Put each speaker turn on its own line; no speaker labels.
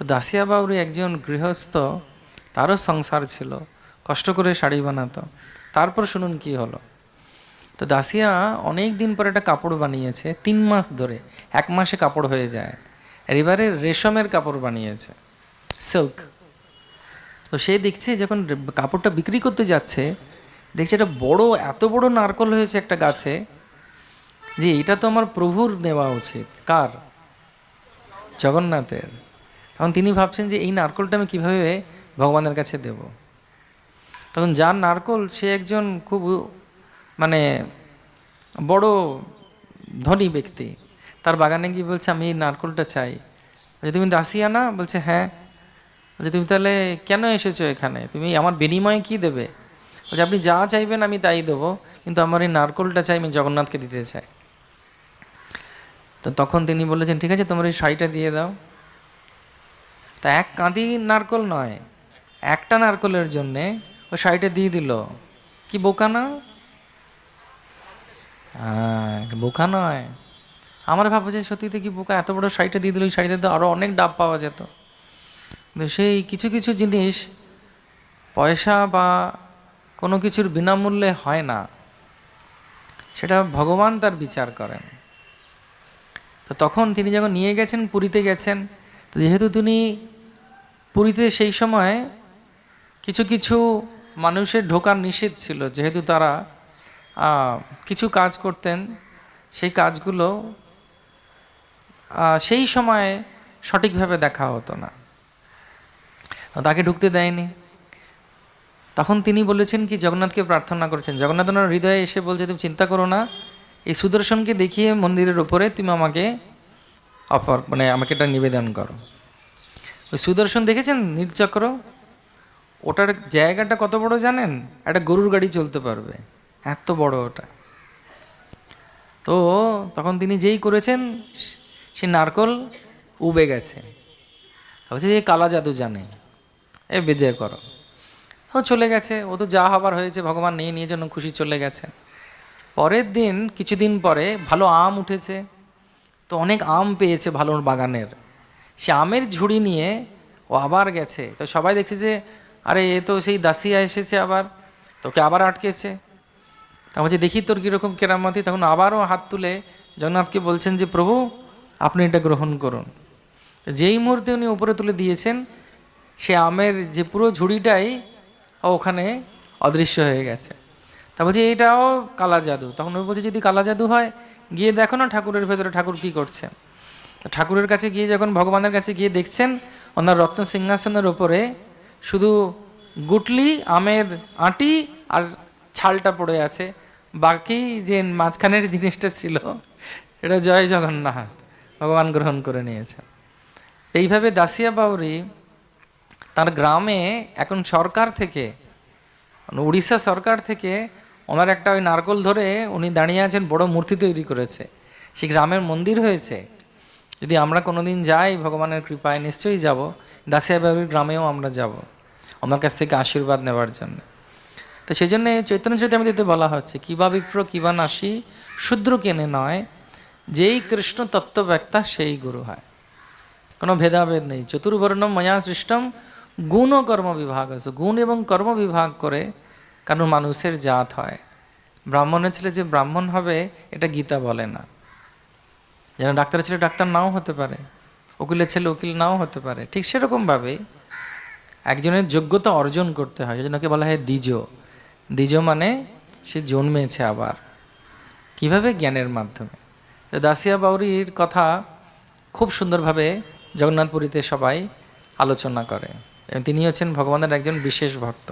তো দাসিয়া বাউরি একজন গৃহস্থ, তারও সংসার ছিল, কষ্ট করে শাড়ি বানাতো। তারপর শুনুন কি হলো। তো দাসিয়া অনেক দিন পরে একটা কাপড় বানিয়েছে, 3 মাস ধরে, 1 মাসে কাপড় হয়ে যায়। এবারে রেশমের কাপড় বানিয়েছে, সিল্ক। তো সে দেখছে যখন কাপড়টা বিক্রি করতে যাচ্ছে, দেখছে একটা বড়, এত বড় নারকল হয়েছে একটা গাছে, যে এটা তো আমার প্রভুর নেওয়া উচিত। কার? জগন্নাথের। তখন তিনি ভাবছেন যে এই নারকলটা আমি কীভাবে ভগবানের কাছে দেব। তখন যার নারকল, সে একজন খুব মানে বড় ধনী ব্যক্তি, তার বাগানে গিয়ে বলছে আমি এই নারকলটা চাই। বলছে তুমি দাসিয়া না? বলছে হ্যাঁ। বলছে তুমি তাহলে কেন এসেছো এখানে, তুমি আমার বিনিময়ে কি দেবে? বলছে আপনি যা চাইবেন আমি তাই দেবো, কিন্তু আমার এই নারকলটা চাই, আমি জগন্নাথকে দিতে চাই। তো তখন তিনি বলেছেন ঠিক আছে, তোমার এই শাড়িটা দিয়ে দাও। তা এক কাঁদি নারকল নয়, একটা নারকলের জন্যে ওই শাড়িটা দিয়ে দিল। কি বোকা না? হ্যাঁ, বোকা নয়। আমার ভাবছে সত্যিতে কি বোকা, এত বড় শাড়িটা দিয়ে দিল, ওই শাড়িতে তো আরও অনেক ডাব পাওয়া যেত। সেই কিছু কিছু জিনিস পয়সা বা কোনো কিছুর বিনামূল্যে হয় না, সেটা ভগবান তার বিচার করেন। তো তখন তিনি যখন নিয়ে গেছেন, পুরীতে গেছেন, তো যেহেতু তিনি পুরীতে সেই সময় কিছু কিছু মানুষের ঢোকার নিষেধ ছিল, যেহেতু তারা কিছু কাজ করতেন, সেই কাজগুলো সেই সময়ে সঠিকভাবে দেখা হতো না, তাকে ঢুকতে দেয়নি। তখন তিনি বলেছেন কি, জগন্নাথকে প্রার্থনা করেছেন। জগন্নাথ ওনার হৃদয়ে এসে বলছে তুমি চিন্তা করো না, এই সুদর্শনকে দেখিয়ে মন্দিরের ওপরে তুমি আমাকে আমাকে এটা নিবেদন করো। ওই সুদর্শন দেখেছেন নীলচক্র, ওটার জায়গাটা কত বড় জানেন? একটা গরুর গাড়ি চলতে পারবে, এত বড় ওটা। তো তখন তিনি যেই করেছেন, সে নারকল উবে গেছে। বলছে যে কালা জাদু জানে, বেদে করো। ও চলে গেছে, ও তো যা হবার হয়েছে ভগবান নিয়ে জন্য খুশি, চলে গেছে। পরের দিন, কিছুদিন পরে ভালো আম উঠেছে, তো অনেক আম পেয়েছে ভালো বাগানের। সে আমের ঝুড়ি নিয়ে ও আবার গেছে। তো সবাই দেখছে যে আরে এ তো সেই দাসিয়া এসেছে, আবার তোকে আবার আটকেছে। তা বলছে দেখি তোর কীরকম কেরামতি। তখন আবারও হাত তুলে জগন্নাথকে বলছেন যে প্রভু আপনি এটা গ্রহণ করুন। যেই মুহূর্তে উনি উপরে তুলে দিয়েছেন, সে আমের যে পুরো ঝুড়িটাই ওখানে অদৃশ্য হয়ে গেছে। তা বলছে এটাও কালা জাদু। তখন ওই বলছে যদি কালা জাদু হয়, গিয়ে দেখো না ঠাকুরের ভেতরে ঠাকুর কী করছেন। ঠাকুরের কাছে গিয়ে যখন ভগবানের কাছে গিয়ে দেখছেন, ওনার রত্ন সিংহাসনের ওপরে শুধু গুটলি, আমের আঁটি আর ছালটা পড়ে আছে, বাকি যে মাঝখানের জিনিসটা ছিল এটা জয় জগন্নাথ, ভগবান গ্রহণ করে নিয়েছে। এইভাবে দাসিয়া বাউরি তার গ্রামে এখন সরকার থেকে, উড়িষ্যা সরকার থেকে ওনার একটা ওই নারকল ধরে উনি দাঁড়িয়ে আছেন, বড় মূর্তি তৈরি করেছে, সেই গ্রামের মন্দির হয়েছে। যদি আমরা কোনো দিন যাই ভগবানের কৃপায়, নিশ্চয়ই যাব, দাসিয়া বাউরির গ্রামেও আমরা যাব ওনার কাছ থেকে আশীর্বাদ নেওয়ার জন্য। তো সেই জন্যে চৈতন্য চরিতামৃতে বলা হচ্ছে কিবা বিপ্র কিবা নাসি শূদ্র কেনে নয়, যেই কৃষ্ণ তত্ত্বব্যক্তা সেই গুরু হয়। কোনো ভেদাভেদ নেই। চতুর্বর্ণম ময়া সৃষ্টম গুণ ও কর্ম বিভাগ আছে, গুণ এবং কর্ম বিভাগ করে কারণ মানুষের জাত হয়। ব্রাহ্মণের ছেলে যে ব্রাহ্মণ হবে এটা গীতা বলে না। যেন ডাক্তারের ছেলে ডাক্তার নাও হতে পারে, উকিলের ছেলে উকিল নাও হতে পারে, ঠিক সেরকমভাবে একজনের যোগ্যতা অর্জন করতে হয়। যেজন্য বলা হয় দ্বিজ। দ্বিজ মানে সে জন্মেছে আবার, কিভাবে? জ্ঞানের মাধ্যমে। দাসিয়া বাউরির কথা খুব সুন্দরভাবে জগন্নাথপুরীতে সবাই আলোচনা করে, এবং তিনি হচ্ছেন ভগবানের একজন বিশেষ ভক্ত।